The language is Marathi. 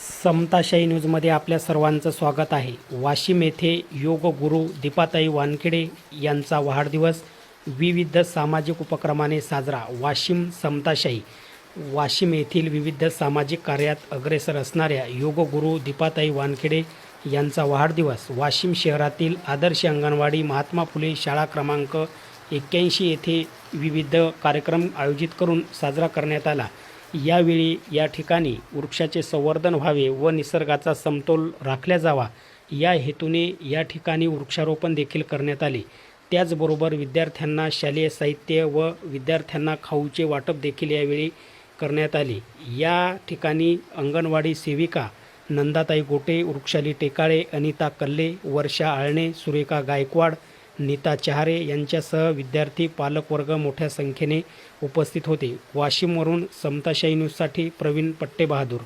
समताशाही न्यूजमध्ये आपल्या सर्वांचं स्वागत आहे। वाशिम येथे योग गुरु दीपाताई वानखेडे यांचा वाढदिवस विविध सामाजिक उपक्रमाने साजरा। वाशिम समताशाही वाशिम येथील विविध सामाजिक कार्यात अग्रेसर असणाऱ्या योग गुरु दीपाताई वानखेडे यांचा वाढदिवस वाशिम शहरातील आदर्श अंगणवाडी महात्मा फुले शाळा क्रमांक 81 येथे विविध कार्यक्रम आयोजित करून साजरा करण्यात आला। यावेळी या ठिकाणी वृक्षाचे संवर्धन व्हावे व निसर्गाचा समतोल राखला जावा या हेतूने या ठिकाणी वृक्षारोपण देखील करण्यात आले। त्याचबरोबर विद्यार्थ्यांना शालेय साहित्य व विद्यार्थ्यांना खाऊचे वाटप देखील यावेळी करण्यात आले। या ठिकाणी अंगणवाडी सेविका नंदाताई गोटे, वृक्षाली टेकाळे, अनिता कल्ले, वर्षा आळणे, सुरेखा गायकवाड, नीता चहारे यांच्यासह विद्यार्थी पालकवर्ग मोठ्या संख्येने उपस्थित होते। वाशिमवरून समताशाही न्यूजसाठी प्रवीण पट्टे बहादूर।